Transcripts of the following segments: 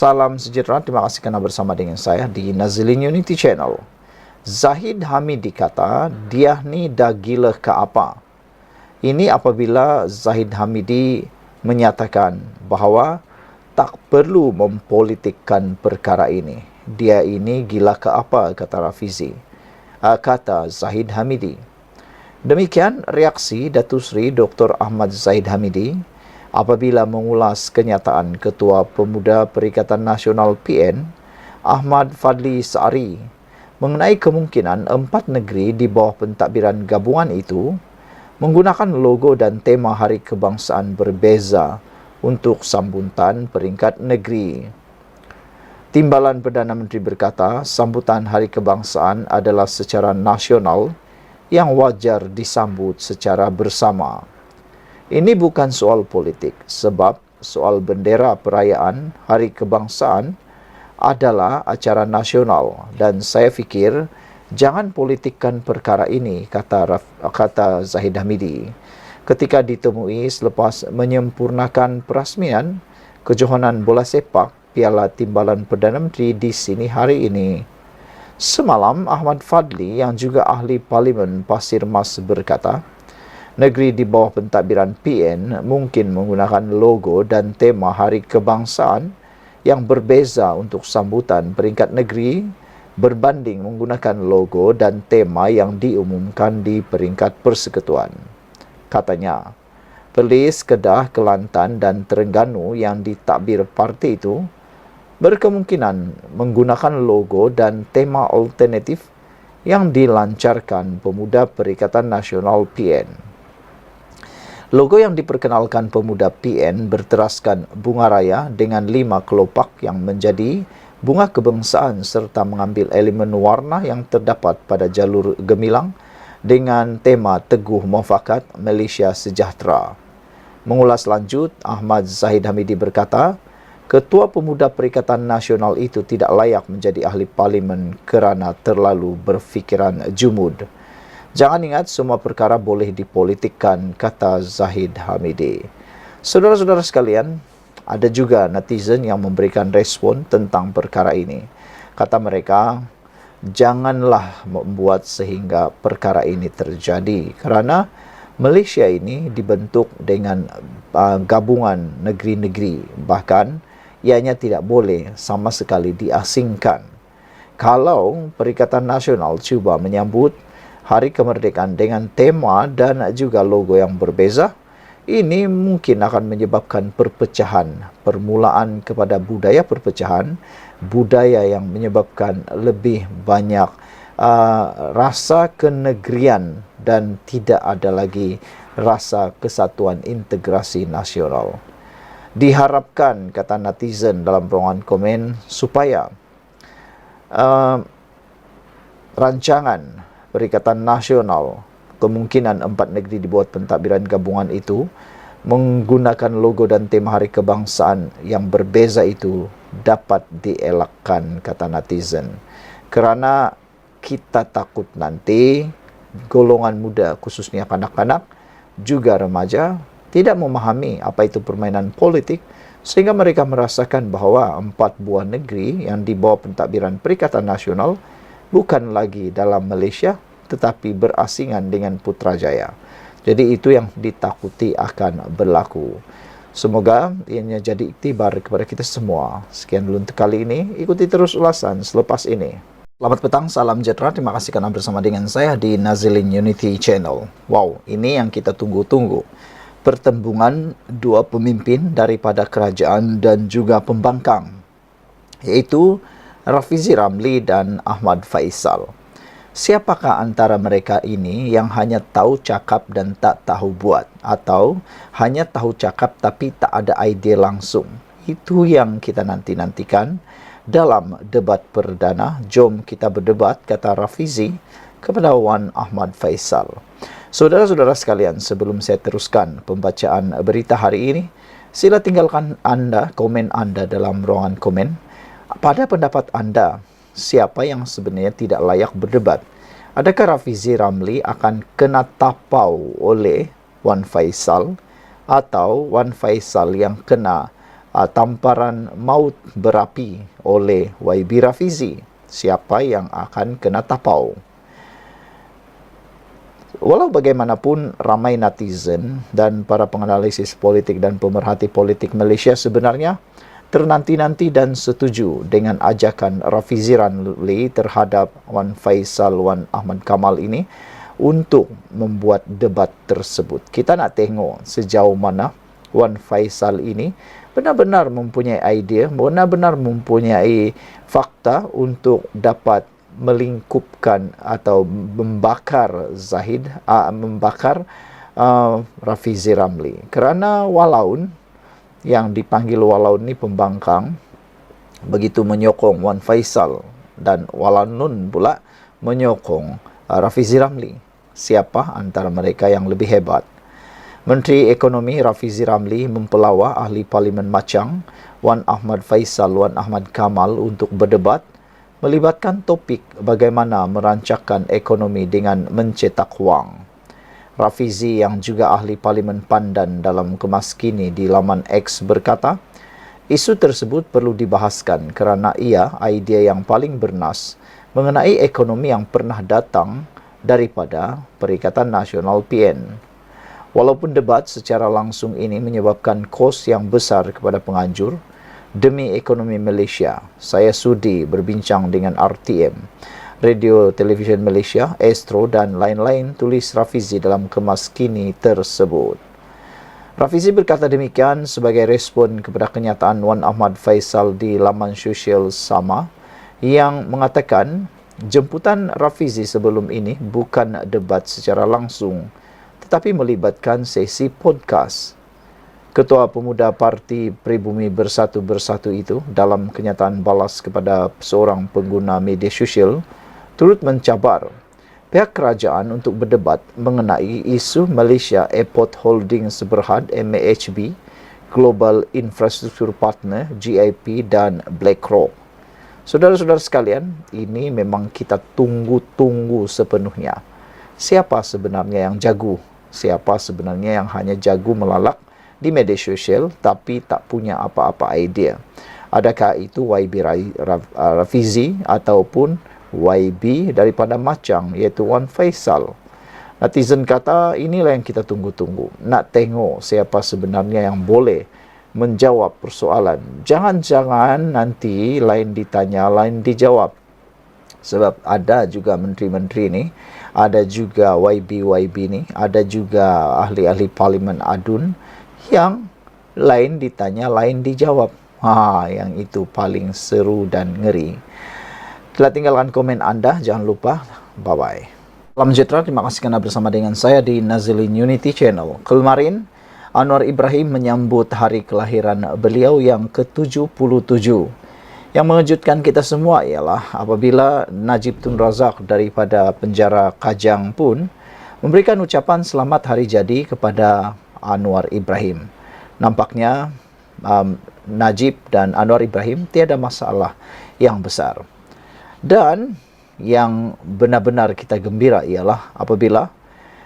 Salam sejahtera, terima kasih kerana bersama dengan saya di Nazilin Unity Channel. Zahid Hamidi kata, dia ni dah gila ke apa? Ini apabila Zahid Hamidi menyatakan bahawa tak perlu mempolitikkan perkara ini. Dia ini gila ke apa, kata Rafizi. Kata Zahid Hamidi. Demikian reaksi Datuk Seri Dr. Ahmad Zahid Hamidi apabila mengulas kenyataan Ketua Pemuda Perikatan Nasional PN, Ahmad Fadli Saari, mengenai kemungkinan 4 negeri di bawah pentadbiran gabungan itu menggunakan logo dan tema Hari Kebangsaan berbeza untuk sambutan peringkat negeri. Timbalan Perdana Menteri berkata, sambutan Hari Kebangsaan adalah secara nasional yang wajar disambut secara bersama. Ini bukan soal politik, sebab soal bendera perayaan Hari Kebangsaan adalah acara nasional dan saya fikir jangan politikkan perkara ini, kata Zahid Hamidi ketika ditemui selepas menyempurnakan perasmian kejohanan bola sepak Piala Timbalan Perdana Menteri di sini hari ini. Semalam, Ahmad Fadli yang juga ahli Parlimen Pasir Mas berkata, negeri di bawah pentadbiran PN mungkin menggunakan logo dan tema Hari Kebangsaan yang berbeza untuk sambutan peringkat negeri berbanding menggunakan logo dan tema yang diumumkan di peringkat persekutuan. Katanya, Perlis, Kedah, Kelantan dan Terengganu yang ditadbir parti itu berkemungkinan menggunakan logo dan tema alternatif yang dilancarkan Pemuda Perikatan Nasional PN. Logo yang diperkenalkan Pemuda PN berteraskan bunga raya dengan 5 kelopak yang menjadi bunga kebangsaan serta mengambil elemen warna yang terdapat pada jalur gemilang dengan tema Teguh Mufakat Malaysia Sejahtera. Mengulas lanjut, Ahmad Zahid Hamidi berkata, Ketua Pemuda Perikatan Nasional itu tidak layak menjadi ahli parlimen kerana terlalu berfikiran jumud. Jangan ingat semua perkara boleh dipolitikkan, kata Zahid Hamidi. Saudara-saudara sekalian, ada juga netizen yang memberikan respon tentang perkara ini. Kata mereka, janganlah membuat sehingga perkara ini terjadi kerana Malaysia ini dibentuk dengan gabungan negeri-negeri, bahkan ianya tidak boleh sama sekali diasingkan. Kalau Perikatan Nasional cuba menyambut Hari Kemerdekaan dengan tema dan juga logo yang berbeza, ini mungkin akan menyebabkan perpecahan, permulaan kepada budaya perpecahan, budaya yang menyebabkan lebih banyak rasa kenegerian dan tidak ada lagi rasa kesatuan integrasi nasional. Diharapkan, kata netizen dalam ruangan komen, supaya rancangan Perikatan Nasional kemungkinan 4 negeri di bawah pentadbiran gabungan itu menggunakan logo dan tema Hari Kebangsaan yang berbeza itu dapat dielakkan, kata netizen. Kerana kita takut nanti golongan muda, khususnya kanak-kanak, juga remaja, tidak memahami apa itu permainan politik sehingga mereka merasakan bahawa 4 buah negeri yang di bawah pentadbiran Perikatan Nasional bukan lagi dalam Malaysia tetapi berasingan dengan Putrajaya. Jadi itu yang ditakuti akan berlaku. Semoga ianya jadi iktibar kepada kita semua. Sekian dulu untuk kali ini. Ikuti terus ulasan selepas ini. Selamat petang, salam sejahtera. Terima kasih kerana bersama dengan saya di Nazilin Unity Channel. Wow, ini yang kita tunggu-tunggu. Pertembungan dua pemimpin daripada kerajaan dan juga pembangkang, iaitu Rafizi Ramli dan Ahmad Faisal. Siapakah antara mereka ini yang hanya tahu cakap dan tak tahu buat, atau hanya tahu cakap tapi tak ada idea langsung? Itu yang kita nanti-nantikan dalam debat perdana. Jom kita berdebat, kata Rafizi kepada Wan Ahmad Faisal. Saudara-saudara sekalian, sebelum saya teruskan pembacaan berita hari ini, sila tinggalkan komen anda dalam ruangan komen. Pada pendapat anda, siapa yang sebenarnya tidak layak berdebat? Adakah Rafizi Ramli akan kena tapau oleh Wan Faisal, atau Wan Faisal yang kena tamparan maut berapi oleh YB Rafizi. Siapa yang akan kena tapau? Walau bagaimanapun, ramai netizen dan para penganalisis politik dan pemerhati politik Malaysia sebenarnya ternanti-nanti dan setuju dengan ajakan Rafizi Ramli terhadap Wan Faisal Wan Ahmad Kamal ini untuk membuat debat tersebut. Kita nak tengok sejauh mana Wan Faisal ini benar-benar mempunyai idea, benar-benar mempunyai fakta untuk dapat melingkupkan atau membakar Rafizi Ramli. Kerana Walaun yang dipanggil Walaun ni pembangkang begitu menyokong Wan Faisal dan Walaun pula menyokong Rafizi Ramli. Siapa antara mereka yang lebih hebat? Menteri Ekonomi Rafizi Ramli mempelawa ahli Parlimen Machang Wan Ahmad Faisal Wan Ahmad Kamal untuk berdebat melibatkan topik bagaimana merancangkan ekonomi dengan mencetak wang. Rafizi yang juga ahli Parlimen Pandan dalam kemas kini di laman X berkata, isu tersebut perlu dibahaskan kerana ia idea yang paling bernas mengenai ekonomi yang pernah datang daripada Perikatan Nasional PN. Walaupun debat secara langsung ini menyebabkan kos yang besar kepada penganjur, demi ekonomi Malaysia, saya sudi berbincang dengan RTM, Radio Television Malaysia, Astro dan lain-lain, tulis Rafizi dalam kemas kini tersebut. Rafizi berkata demikian sebagai respon kepada kenyataan Wan Ahmad Faisal di laman sosial sama yang mengatakan jemputan Rafizi sebelum ini bukan debat secara langsung tetapi melibatkan sesi podcast. Ketua Pemuda Parti Pribumi Bersatu itu dalam kenyataan balas kepada seorang pengguna media sosial turut mencabar pihak kerajaan untuk berdebat mengenai isu Malaysia Airport Holdings Berhad MAHB, Global Infrastructure Partner GIP dan BlackRock. Saudara-saudara sekalian, ini memang kita tunggu-tunggu sepenuhnya. Siapa sebenarnya yang jago? Siapa sebenarnya yang hanya jago melalak di media sosial tapi tak punya apa-apa idea? Adakah itu YB Rafizi ataupun YB daripada Machang, iaitu Wan Faisal? Netizen kata inilah yang kita tunggu-tunggu. Nak tengok siapa sebenarnya yang boleh menjawab persoalan. Jangan-jangan nanti lain ditanya, lain dijawab. Sebab ada juga menteri-menteri ni, ada juga YB ni, ada juga ahli-ahli Parlimen Adun yang lain ditanya, lain dijawab. Yang itu paling seru dan ngeri. Telah tinggalkan komen anda, jangan lupa. Bye-bye. Salam sejahtera, terima kasih kerana bersama dengan saya di Nazilin Unity Channel. Kemarin, Anwar Ibrahim menyambut hari kelahiran beliau yang ke-77. Yang mengejutkan kita semua ialah apabila Najib Tun Razak daripada penjara Kajang pun memberikan ucapan selamat hari jadi kepada Anwar Ibrahim. Nampaknya Najib dan Anwar Ibrahim tiada masalah yang besar. Dan yang benar-benar kita gembira ialah apabila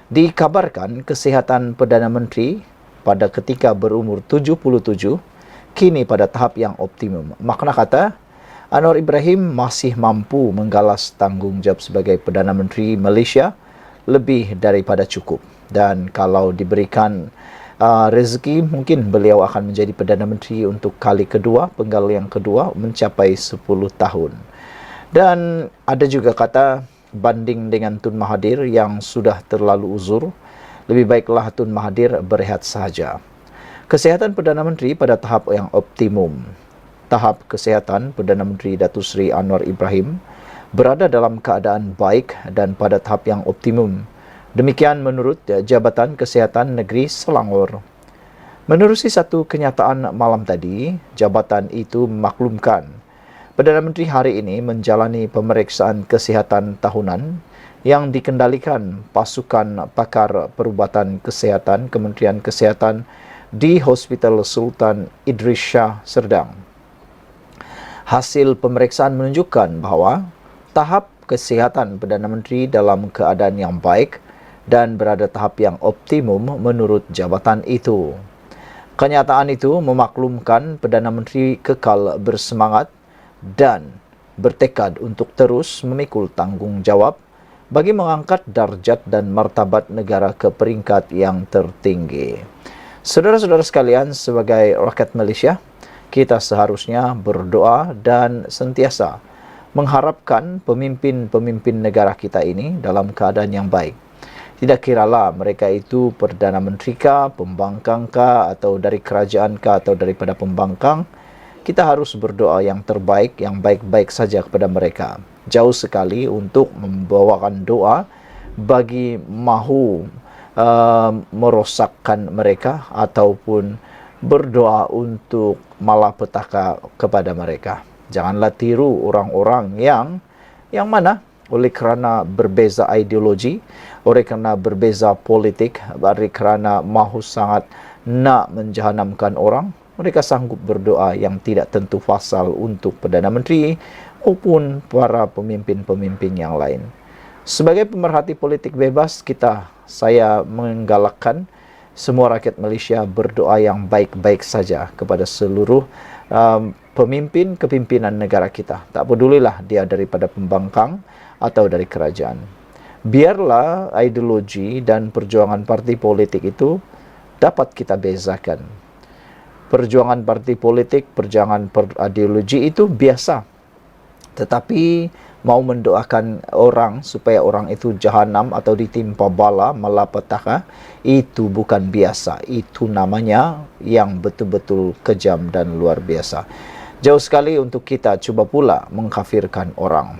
dikabarkan kesihatan Perdana Menteri pada ketika berumur 77 kini pada tahap yang optimum. Makna kata, Anwar Ibrahim masih mampu menggalas tanggungjawab sebagai Perdana Menteri Malaysia lebih daripada cukup. Dan kalau diberikan rezeki, mungkin beliau akan menjadi Perdana Menteri untuk kali kedua, penggal yang kedua mencapai 10 tahun. Dan ada juga kata banding dengan Tun Mahathir yang sudah terlalu uzur, lebih baiklah Tun Mahathir berehat sahaja. Kesihatan Perdana Menteri pada tahap yang optimum. Tahap kesihatan Perdana Menteri Datuk Seri Anwar Ibrahim berada dalam keadaan baik dan pada tahap yang optimum. Demikian menurut Jabatan Kesihatan Negeri Selangor. Menerusi satu kenyataan malam tadi, jabatan itu memaklumkan Perdana Menteri hari ini menjalani pemeriksaan kesihatan tahunan yang dikendalikan pasukan pakar perubatan kesihatan Kementerian Kesihatan di Hospital Sultan Idris Shah Serdang. Hasil pemeriksaan menunjukkan bahawa tahap kesihatan Perdana Menteri dalam keadaan yang baik dan berada tahap yang optimum menurut jabatan itu. Kenyataan itu memaklumkan Perdana Menteri kekal bersemangat dan bertekad untuk terus memikul tanggungjawab bagi mengangkat darjat dan martabat negara ke peringkat yang tertinggi. Saudara-saudara sekalian, sebagai rakyat Malaysia, kita seharusnya berdoa dan sentiasa mengharapkan pemimpin-pemimpin negara kita ini dalam keadaan yang baik. Tidak kiralah mereka itu Perdana Menteri kah, pembangkang kah, atau dari kerajaan kah, atau daripada pembangkang, kita harus berdoa yang terbaik, yang baik-baik saja kepada mereka. Jauh sekali untuk membawakan doa bagi mahu merosakkan mereka ataupun berdoa untuk malapetaka kepada mereka. Janganlah tiru orang-orang yang mana oleh kerana berbeza ideologi, oleh kerana berbeza politik, oleh kerana mahu sangat nak menjahanamkan orang, mereka sanggup berdoa yang tidak tentu fasal untuk Perdana Menteri maupun para pemimpin-pemimpin yang lain. Sebagai pemerhati politik bebas, saya menggalakkan semua rakyat Malaysia berdoa yang baik-baik saja kepada seluruh pemimpin kepimpinan negara kita. Tak pedulilah dia daripada pembangkang atau dari kerajaan. Biarlah ideologi dan perjuangan parti politik itu dapat kita bezakan. Perjuangan parti politik, perjuangan ideologi itu biasa. Tetapi mau mendoakan orang supaya orang itu jahanam atau ditimpa bala, malapetaka, itu bukan biasa. Itu namanya yang betul-betul kejam dan luar biasa. Jauh sekali untuk kita cuba pula mengkafirkan orang.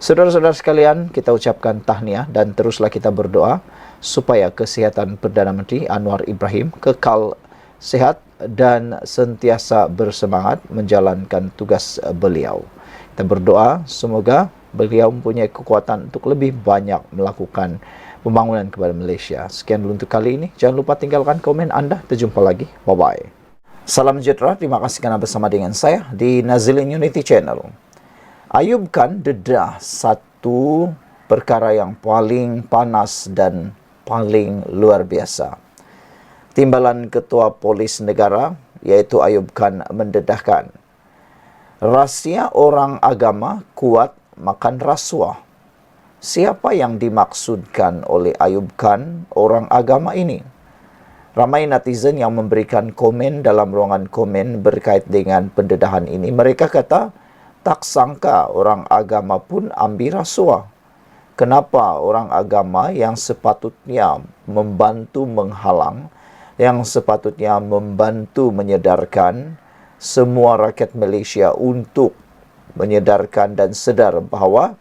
Saudara-saudara sekalian, kita ucapkan tahniah dan teruslah kita berdoa supaya kesihatan Perdana Menteri Anwar Ibrahim kekal sehat dan sentiasa bersemangat menjalankan tugas beliau. Kita berdoa semoga beliau mempunyai kekuatan untuk lebih banyak melakukan pembangunan kepada Malaysia. Sekian dulu untuk kali ini. Jangan lupa tinggalkan komen anda. Terjumpa lagi. Bye-bye. Salam sejahtera. Terima kasih kerana bersama dengan saya di Nazilin Unity Channel. Ayub Khan dedah satu perkara yang paling panas dan paling luar biasa. Timbalan Ketua Polis Negara, iaitu Ayub Khan, mendedahkan rahsia orang agama kuat makan rasuah. Siapa yang dimaksudkan oleh Ayub Khan, orang agama ini? Ramai netizen yang memberikan komen dalam ruangan komen berkait dengan pendedahan ini. Mereka kata, tak sangka orang agama pun ambil rasuah. Kenapa orang agama yang sepatutnya membantu menghalang, yang sepatutnya membantu menyedarkan semua rakyat Malaysia untuk menyedarkan dan sedar bahawa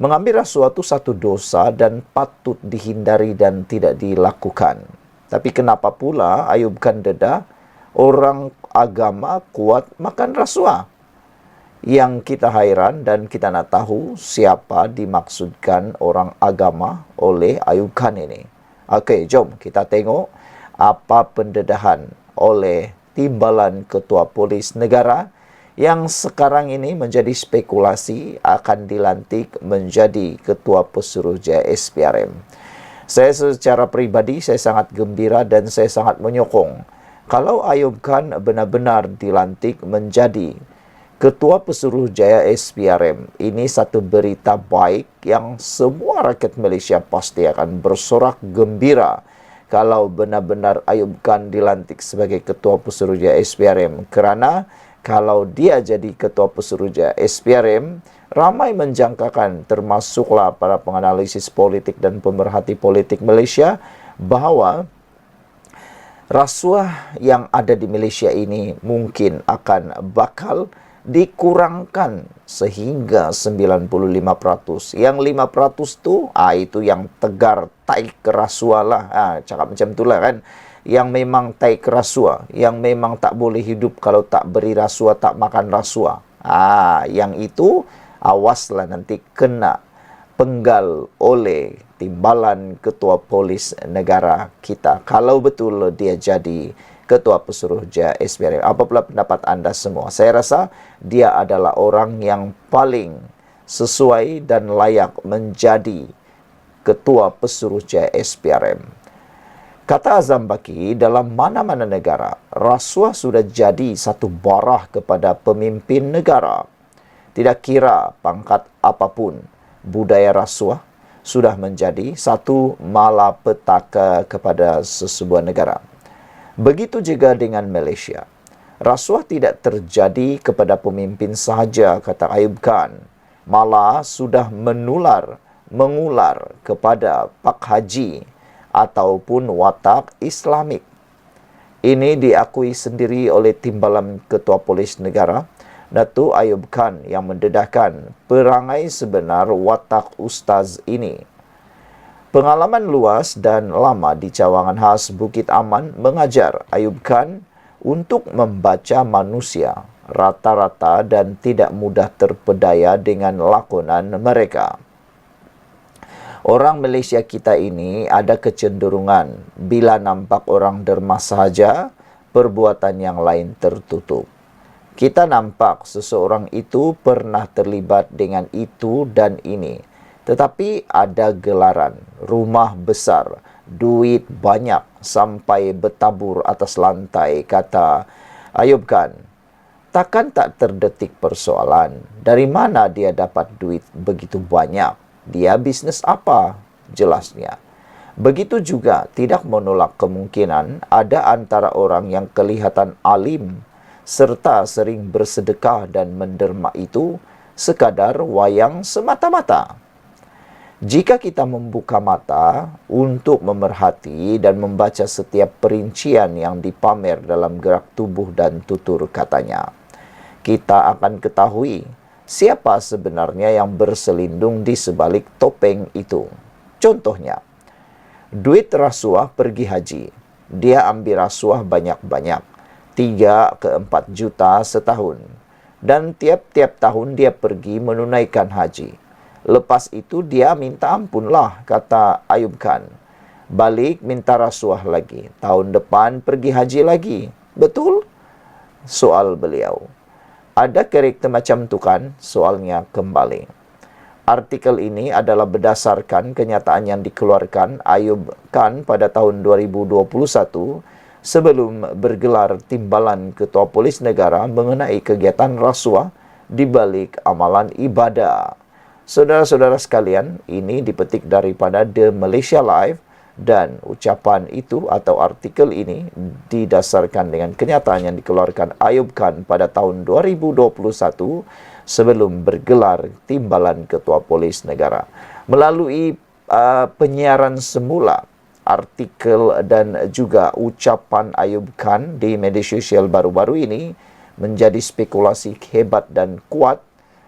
mengambil rasuah itu satu dosa dan patut dihindari dan tidak dilakukan. Tapi kenapa pula Ayub Khan dedah orang agama kuat makan rasuah? Yang kita hairan dan kita nak tahu siapa dimaksudkan orang agama oleh Ayub Khan ini. Okey, jom kita tengok apa pendedahan oleh Timbalan Ketua Polis Negara yang sekarang ini menjadi spekulasi akan dilantik menjadi Ketua Pesuruhjaya SPRM. Saya secara peribadi, saya sangat gembira dan saya sangat menyokong kalau Ayub Khan benar-benar dilantik menjadi Ketua Pesuruhjaya SPRM. Ini satu berita baik yang semua rakyat Malaysia pasti akan bersorak gembira kalau benar-benar Ayub Khan dilantik sebagai Ketua Pesuruhjaya SPRM. Kerana kalau dia jadi Ketua Pesuruhjaya SPRM, ramai menjangkakan, termasuklah para penganalisis politik dan pemerhati politik Malaysia, bahawa rasuah yang ada di Malaysia ini mungkin akan bakal dikurangkan sehingga 95%. Yang 5% tu, itu yang tegar tai kerasuah lah. Cakap macam itulah kan. Yang memang tai kerasuah, yang memang tak boleh hidup kalau tak beri rasuah, tak makan rasuah. Yang itu awaslah nanti kena penggal oleh Timbalan Ketua Polis Negara kita kalau betul dia jadi Ketua Pesuruhjaya SPRM. Apa pula pendapat anda semua? Saya rasa dia adalah orang yang paling sesuai dan layak menjadi Ketua Pesuruhjaya SPRM. Kata Azam Baki, dalam mana-mana negara, rasuah sudah jadi satu barah kepada pemimpin negara. Tidak kira pangkat apapun, budaya rasuah sudah menjadi satu malapetaka kepada sesebuah negara. Begitu juga dengan Malaysia. Rasuah tidak terjadi kepada pemimpin sahaja, kata Ayub Khan. Malah sudah mengular kepada Pak Haji ataupun watak Islamik. Ini diakui sendiri oleh Timbalan Ketua Polis Negara, Datuk Ayub Khan, yang mendedahkan perangai sebenar watak ustaz ini. Pengalaman luas dan lama di cawangan khas Bukit Aman mengajar Ayub Khan untuk membaca manusia rata-rata dan tidak mudah terpedaya dengan lakonan mereka. Orang Malaysia kita ini ada kecenderungan bila nampak orang derma sahaja, perbuatan yang lain tertutup. Kita nampak seseorang itu pernah terlibat dengan itu dan ini. Tetapi ada gelaran, rumah besar, duit banyak sampai bertabur atas lantai, kata Ayub Khan. Takkan tak terdetik persoalan, dari mana dia dapat duit begitu banyak? Dia bisnes apa? Jelasnya. Begitu juga tidak menolak kemungkinan ada antara orang yang kelihatan alim serta sering bersedekah dan menderma itu sekadar wayang semata-mata. Jika kita membuka mata untuk memerhati dan membaca setiap perincian yang dipamer dalam gerak tubuh dan tutur katanya, kita akan ketahui siapa sebenarnya yang berselindung di sebalik topeng itu. Contohnya, duit rasuah pergi haji. Dia ambil rasuah banyak-banyak, 3 ke 4 juta setahun. Dan tiap-tiap tahun dia pergi menunaikan haji. Lepas itu dia minta ampunlah, kata Ayub Khan. Balik minta rasuah lagi. Tahun depan pergi haji lagi. Betul? Soal beliau. Ada karakter macam tu kan? Soalnya kembali. Artikel ini adalah berdasarkan kenyataan yang dikeluarkan Ayub Khan pada tahun 2021 sebelum bergelar Timbalan Ketua Polis Negara mengenai kegiatan rasuah di balik amalan ibadah. Saudara-saudara sekalian, ini dipetik daripada The Malaysia Live dan ucapan itu atau artikel ini didasarkan dengan kenyataan yang dikeluarkan Ayub Khan pada tahun 2021 sebelum bergelar Timbalan Ketua Polis Negara. Melalui penyiaran semula, artikel dan juga ucapan Ayub Khan di media sosial baru-baru ini menjadi spekulasi hebat dan kuat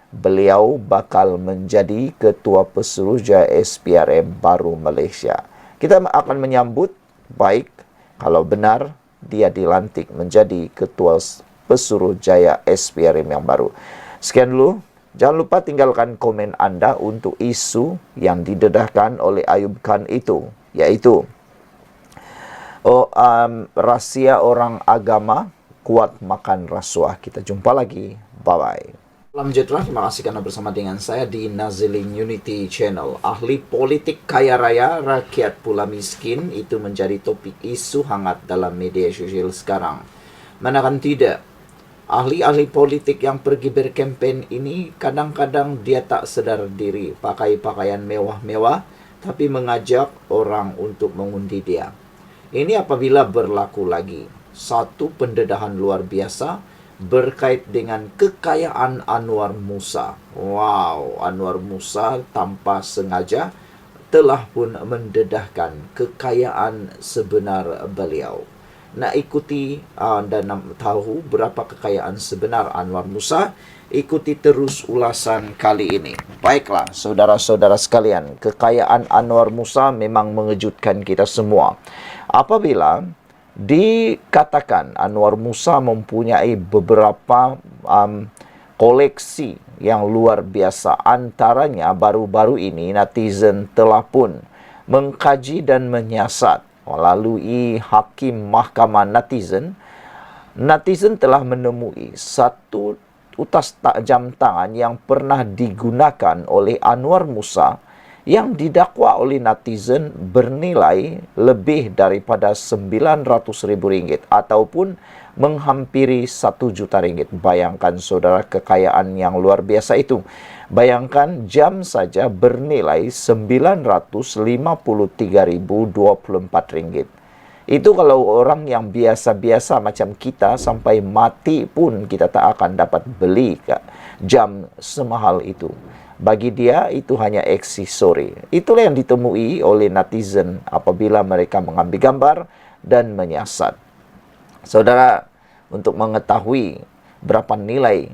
beliau bakal menjadi Ketua Pesuruhjaya SPRM baru Malaysia. Kita akan menyambut baik kalau benar dia dilantik menjadi Ketua Pesuruhjaya SPRM yang baru. Sekian dulu. Jangan lupa tinggalkan komen anda untuk isu yang didedahkan oleh Ayub Khan itu, yaitu rahsia orang agama kuat makan rasuah. Kita jumpa lagi. Bye-bye. Salam sejahtera, terima kasih karena bersama dengan saya di Nazilin Unity Channel. Ahli politik kaya raya, rakyat pula miskin, itu menjadi topik isu hangat dalam media sosial sekarang. Manakan tidak, ahli-ahli politik yang pergi berkempen ini kadang-kadang dia tak sedar diri, pakai pakaian mewah-mewah, tapi mengajak orang untuk mengundi dia. Ini apabila berlaku lagi satu pendedahan luar biasa berkait dengan kekayaan Anwar Musa. Wow, Anwar Musa tanpa sengaja telah pun mendedahkan kekayaan sebenar beliau. Nak ikuti dan tahu berapa kekayaan sebenar Anwar Musa? Ikuti terus ulasan kali ini. Baiklah, saudara-saudara sekalian, kekayaan Anwar Musa memang mengejutkan kita semua. Apabila dikatakan Anwar Musa mempunyai beberapa koleksi yang luar biasa. Antaranya baru-baru ini netizen telah pun mengkaji dan menyiasat melalui hakim mahkamah netizen telah menemui satu utas jam tangan yang pernah digunakan oleh Anwar Musa yang didakwa oleh netizen bernilai lebih daripada Rp900.000 ataupun menghampiri Rp1 juta. Bayangkan saudara, kekayaan yang luar biasa itu. Bayangkan jam saja bernilai Rp953.024. Itu kalau orang yang biasa-biasa macam kita sampai mati pun kita tak akan dapat beli jam semahal itu. Bagi dia itu hanya aksesori. Itulah yang ditemui oleh netizen apabila mereka mengambil gambar dan menyiasat. Saudara, untuk mengetahui berapa nilai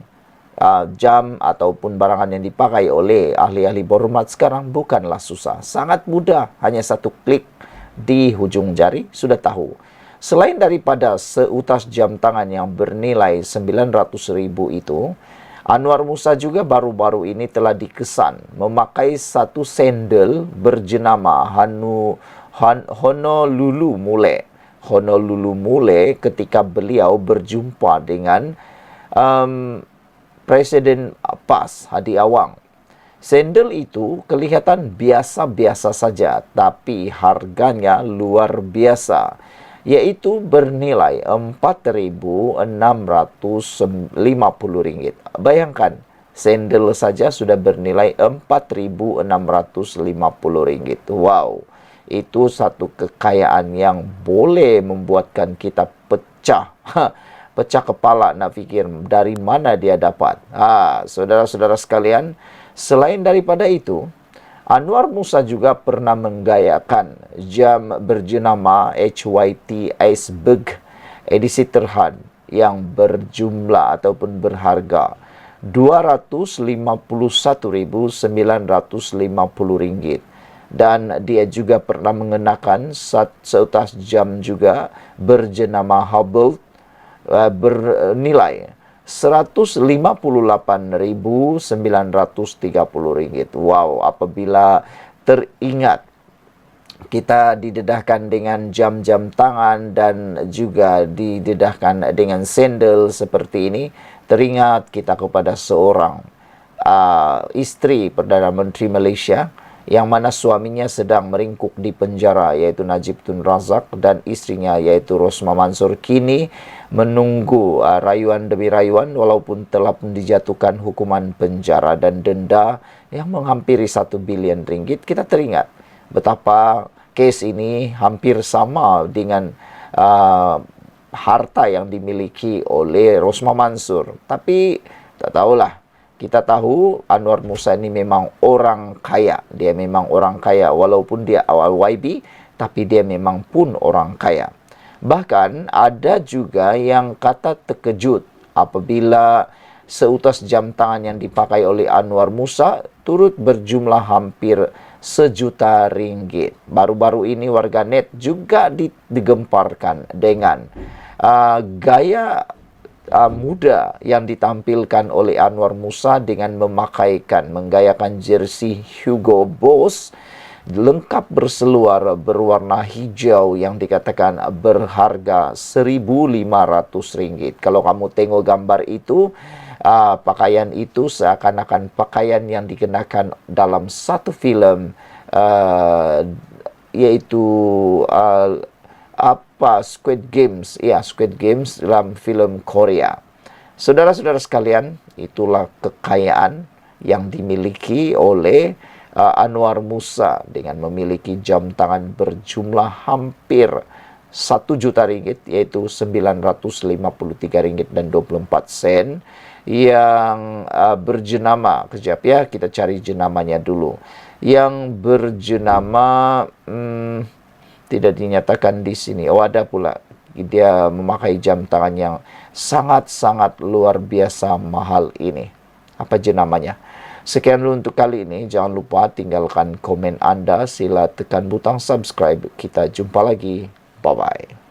jam ataupun barangan yang dipakai oleh ahli-ahli berhormat sekarang bukanlah susah. Sangat mudah, hanya satu klik di hujung jari sudah tahu. Selain daripada seutas jam tangan yang bernilai Rp900.000 itu, Anwar Musa juga baru-baru ini telah dikesan memakai satu sandal berjenama Honolulu Mule. Honolulu Mule ketika beliau berjumpa dengan Presiden PAS Hadi Awang. Sandal itu kelihatan biasa-biasa saja, tapi harganya luar biasa, yaitu bernilai Rp4.650. Bayangkan, sandal saja sudah bernilai Rp4.650. Wow, itu satu kekayaan yang boleh membuatkan kita pecah kepala nak fikir dari mana dia dapat. Saudara-saudara sekalian, selain daripada itu, Anwar Musa juga pernah menggayakan jam berjenama HYT Iceberg edisi terhad yang berjumlah ataupun berharga Rp251.950. Dan dia juga pernah mengenakan seutas jam juga berjenama Hubble bernilai Rp158.930. Wow, apabila teringat kita didedahkan dengan jam-jam tangan dan juga didedahkan dengan sandal seperti ini, teringat kita kepada seorang istri Perdana Menteri Malaysia yang mana suaminya sedang meringkuk di penjara, yaitu Najib Tun Razak, dan istrinya yaitu Rosmah Mansor kini menunggu rayuan demi rayuan walaupun telah pun dijatuhkan hukuman penjara dan denda yang menghampiri Rp1 bilion. Kita teringat betapa kes ini hampir sama dengan harta yang dimiliki oleh Rosmah Mansor. Tapi tak tahulah. Kita tahu Anwar Musa ini memang orang kaya. Dia memang orang kaya walaupun dia awal YB, tapi dia memang pun orang kaya. Bahkan ada juga yang kata terkejut apabila seutas jam tangan yang dipakai oleh Anwar Musa turut berjumlah hampir Rp1 juta. Baru-baru ini warganet juga digemparkan dengan gaya muda yang ditampilkan oleh Anwar Musa dengan menggayakan jersey Hugo Boss lengkap berseluar berwarna hijau yang dikatakan berharga Rp1.500. Kalau kamu tengok gambar itu, pakaian itu seakan-akan pakaian yang dikenakan dalam satu filem, yaitu Squid Games. Ya, Squid Games dalam filem Korea. Saudara-saudara sekalian, itulah kekayaan yang dimiliki oleh Anwar Musa dengan memiliki jam tangan berjumlah hampir Rp1 juta, yaitu Rp953.24 yang berjenama, kejap ya, kita cari jenamanya dulu. Yang berjenama tidak dinyatakan di sini. Oh, ada pula. Dia memakai jam tangan yang sangat-sangat luar biasa mahal ini. Apa jenamanya? Sekian dulu untuk kali ini. Jangan lupa tinggalkan komen Anda. Sila tekan butang subscribe. Kita jumpa lagi. Bye-bye.